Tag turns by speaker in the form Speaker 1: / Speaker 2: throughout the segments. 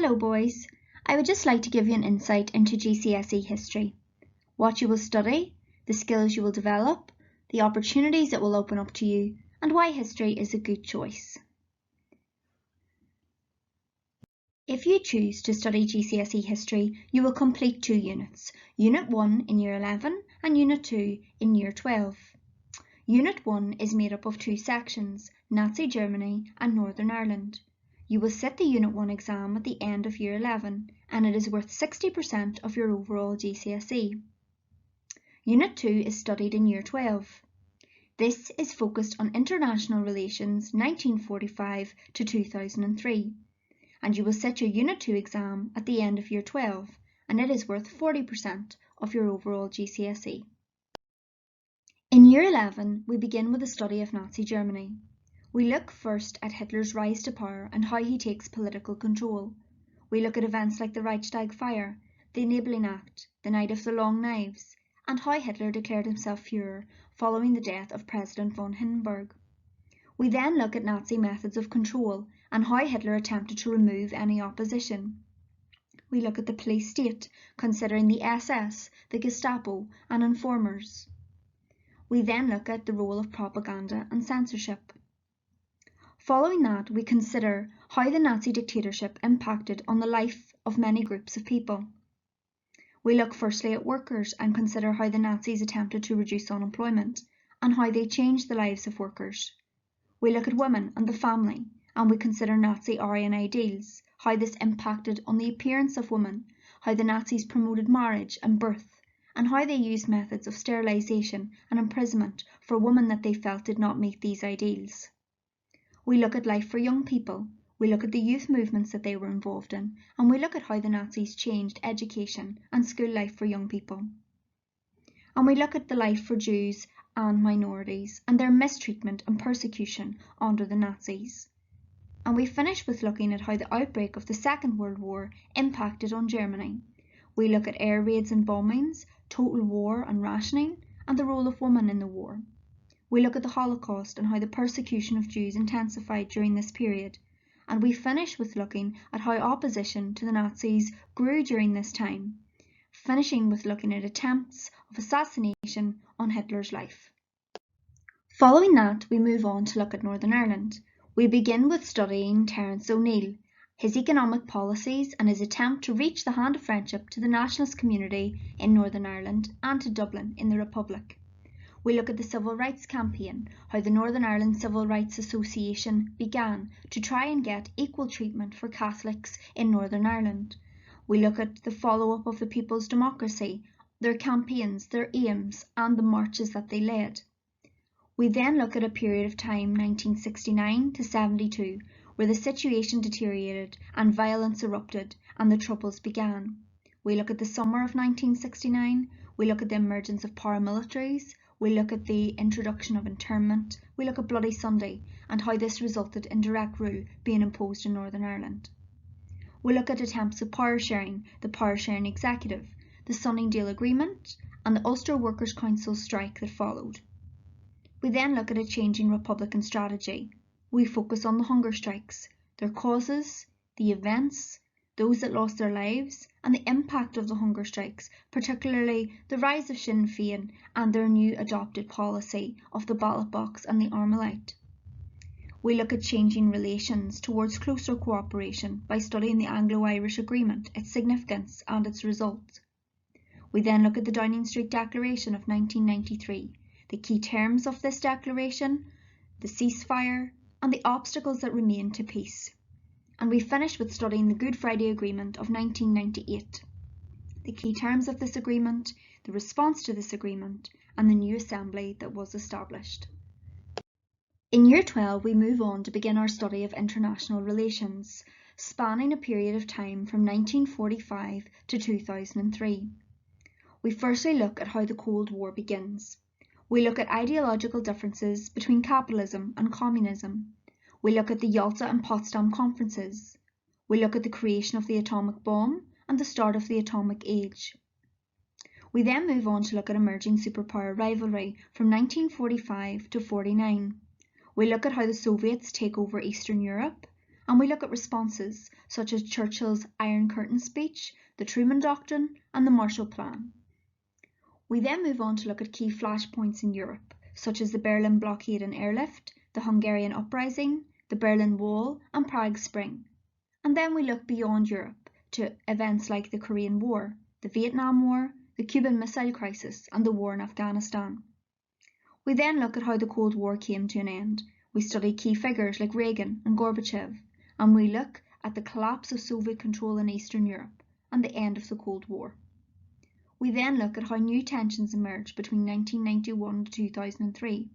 Speaker 1: Hello boys, I would just like to give you an insight into GCSE History. What you will study, the skills you will develop, the opportunities it will open up to you, and why history is a good choice. If you choose to study GCSE History, you will complete 2 units, Unit 1 in Year 11 and Unit 2 in Year 12. Unit 1 is made up of 2 sections, Nazi Germany and Northern Ireland. You will sit the Unit 1 exam at the end of Year 11 and it is worth 60% of your overall GCSE. Unit 2 is studied in Year 12. This is focused on international relations 1945 to 2003 and you will sit your Unit 2 exam at the end of Year 12 and it is worth 40% of your overall GCSE. In Year 11, we begin with a study of Nazi Germany. We look first at Hitler's rise to power and how he takes political control. We look at events like the Reichstag fire, the Enabling Act, the Night of the Long Knives, and how Hitler declared himself Führer following the death of President von Hindenburg. We then look at Nazi methods of control and how Hitler attempted to remove any opposition. We look at the police state, considering the SS, the Gestapo, and informers. We then look at the role of propaganda and censorship. Following that, we consider how the Nazi dictatorship impacted on the life of many groups of people. We look firstly at workers and consider how the Nazis attempted to reduce unemployment and how they changed the lives of workers. We look at women and the family and we consider Nazi Aryan ideals, how this impacted on the appearance of women, how the Nazis promoted marriage and birth, and how they used methods of sterilisation and imprisonment for women that they felt did not meet these ideals. We look at life for young people, we look at the youth movements that they were involved in, and we look at how the Nazis changed education and school life for young people. And we look at the life for Jews and minorities and their mistreatment and persecution under the Nazis. And we finish with looking at how the outbreak of the Second World War impacted on Germany. We look at air raids and bombings, total war and rationing, and the role of women in the war. We look at the Holocaust and how the persecution of Jews intensified during this period, and we finish with looking at how opposition to the Nazis grew during this time, finishing with looking at attempts of assassination on Hitler's life. Following that, we move on to look at Northern Ireland. We begin with studying Terence O'Neill, his economic policies and his attempt to reach the hand of friendship to the nationalist community in Northern Ireland and to Dublin in the Republic. We look at the Civil Rights Campaign, how the Northern Ireland Civil Rights Association began to try and get equal treatment for Catholics in Northern Ireland. We look at the follow-up of the People's Democracy, their campaigns, their aims, and the marches that they led. We then look at a period of time 1969 to 72, where the situation deteriorated and violence erupted and the Troubles began. We look at the summer of 1969, we look at the emergence of paramilitaries, we look at the introduction of internment, we look at Bloody Sunday and how this resulted in direct rule being imposed in Northern Ireland. We look at attempts of power sharing, the power sharing executive, the Sunningdale Agreement and the Ulster Workers' Council strike that followed. We then look at a changing Republican strategy. We focus on the hunger strikes, their causes, the events, those that lost their lives, and the impact of the hunger strikes, particularly the rise of Sinn Féin and their new adopted policy of the ballot box and the Armalite. We look at changing relations towards closer cooperation by studying the Anglo-Irish Agreement, its significance and its results. We then look at the Downing Street Declaration of 1993, the key terms of this declaration, the ceasefire, and the obstacles that remain to peace. And we finish with studying the Good Friday Agreement of 1998, the key terms of this agreement, the response to this agreement, and the new assembly that was established. In Year 12, we move on to begin our study of international relations, spanning a period of time from 1945 to 2003. We firstly look at how the Cold War begins. We look at ideological differences between capitalism and communism. We look at the Yalta and Potsdam conferences. We look at the creation of the atomic bomb and the start of the atomic age. We then move on to look at emerging superpower rivalry from 1945 to 49. We look at how the Soviets take over Eastern Europe and we look at responses such as Churchill's Iron Curtain speech, the Truman Doctrine, and the Marshall Plan. We then move on to look at key flashpoints in Europe, such as the Berlin blockade and airlift, the Hungarian uprising, the Berlin Wall, and Prague Spring. And then we look beyond Europe to events like the Korean War, the Vietnam War, the Cuban Missile Crisis, and the war in Afghanistan. We then look at how the Cold War came to an end. We study key figures like Reagan and Gorbachev, and we look at the collapse of Soviet control in Eastern Europe and the end of the Cold War. We then look at how new tensions emerged between 1991 to 2003.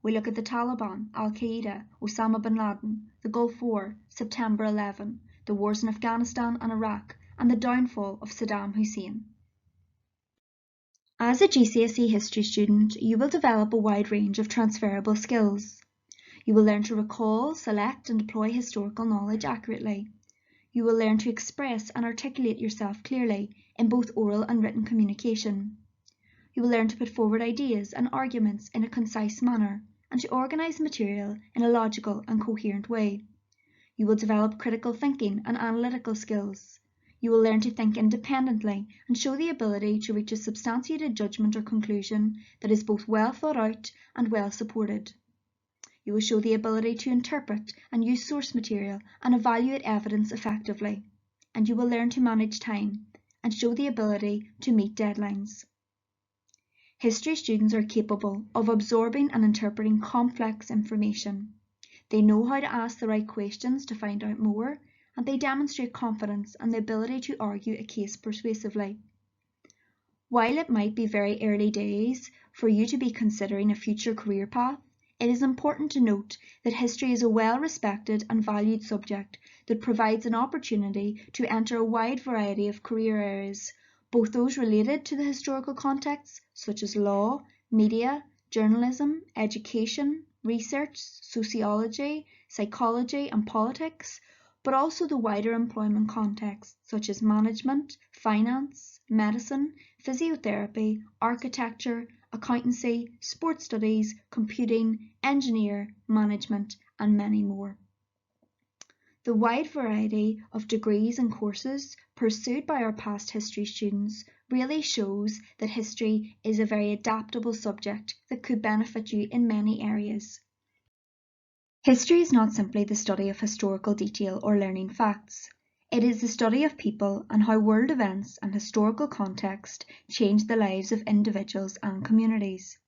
Speaker 1: We look at the Taliban, Al-Qaeda, Osama bin Laden, the Gulf War, September 11, the wars in Afghanistan and Iraq, and the downfall of Saddam Hussein. As a GCSE History student, you will develop a wide range of transferable skills. You will learn to recall, select, and deploy historical knowledge accurately. You will learn to express and articulate yourself clearly in both oral and written communication. You will learn to put forward ideas and arguments in a concise manner and to organise material in a logical and coherent way. You will develop critical thinking and analytical skills. You will learn to think independently and show the ability to reach a substantiated judgment or conclusion that is both well thought out and well supported. You will show the ability to interpret and use source material and evaluate evidence effectively. And you will learn to manage time and show the ability to meet deadlines. History students are capable of absorbing and interpreting complex information. They know how to ask the right questions to find out more, and they demonstrate confidence and the ability to argue a case persuasively. While it might be very early days for you to be considering a future career path, it is important to note that history is a well-respected and valued subject that provides an opportunity to enter a wide variety of career areas, both those related to the historical context, such as law, media, journalism, education, research, sociology, psychology, and politics, but also the wider employment context, such as management, finance, medicine, physiotherapy, architecture, accountancy, sports studies, computing, engineer, management, and many more. The wide variety of degrees and courses pursued by our past history students really shows that history is a very adaptable subject that could benefit you in many areas. History is not simply the study of historical detail or learning facts. It is the study of people and how world events and historical context change the lives of individuals and communities.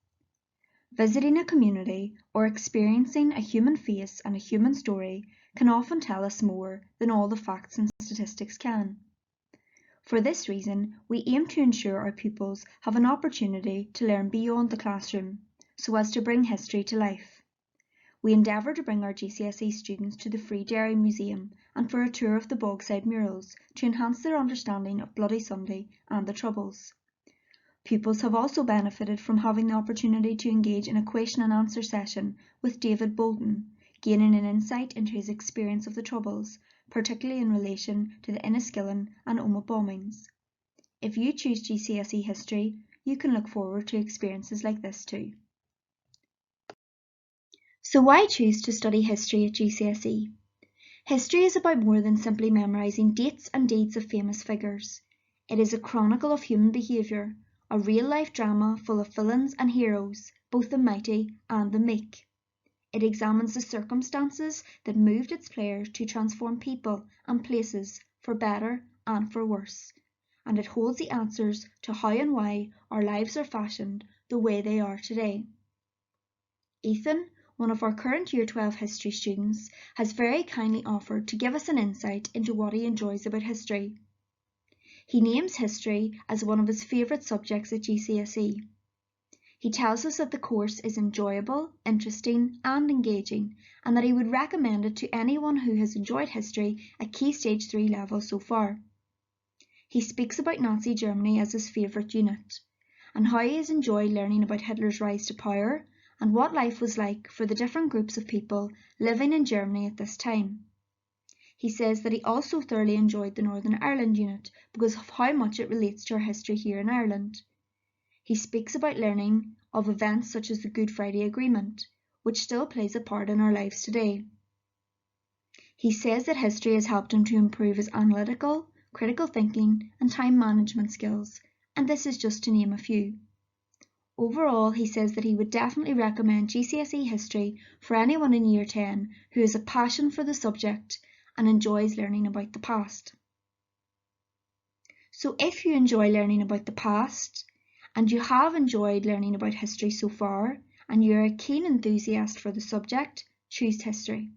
Speaker 1: Visiting a community or experiencing a human face and a human story can often tell us more than all the facts and statistics can. For this reason, we aim to ensure our pupils have an opportunity to learn beyond the classroom, so as to bring history to life. We endeavour to bring our GCSE students to the Free Derry Museum and for a tour of the Bogside murals to enhance their understanding of Bloody Sunday and the Troubles. Pupils have also benefited from having the opportunity to engage in a question and answer session with David Bolton, gaining an insight into his experience of the Troubles, particularly in relation to the Enniskillen and Omagh bombings. If you choose GCSE History, you can look forward to experiences like this too. So why choose to study history at GCSE? History is about more than simply memorising dates and deeds of famous figures. It is a chronicle of human behaviour, a real-life drama full of villains and heroes, both the mighty and the meek. It examines the circumstances that moved its players to transform people and places for better and for worse, and it holds the answers to how and why our lives are fashioned the way they are today. Ethan, one of our current Year 12 history students, has very kindly offered to give us an insight into what he enjoys about history. He names history as one of his favourite subjects at GCSE. He tells us that the course is enjoyable, interesting and engaging, and that he would recommend it to anyone who has enjoyed history at Key Stage 3 level so far. He speaks about Nazi Germany as his favourite unit, and how he has enjoyed learning about Hitler's rise to power and what life was like for the different groups of people living in Germany at this time. He says that he also thoroughly enjoyed the Northern Ireland unit because of how much it relates to our history here in Ireland. He speaks about learning of events such as the Good Friday Agreement, which still plays a part in our lives today. He says that history has helped him to improve his analytical, critical thinking and time management skills, and this is just to name a few. Overall, he says that he would definitely recommend GCSE History for anyone in Year 10 who has a passion for the subject and enjoys learning about the past. So if you enjoy learning about the past, and you have enjoyed learning about history so far, and you're a keen enthusiast for the subject, choose history.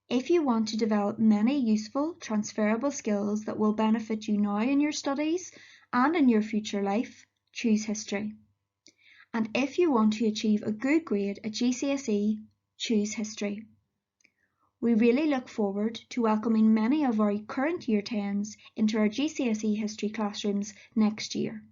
Speaker 1: If you want to develop many useful, transferable skills that will benefit you now in your studies and in your future life, choose history. And if you want to achieve a good grade at GCSE, choose history. We really look forward to welcoming many of our current Year 10s into our GCSE History classrooms next year.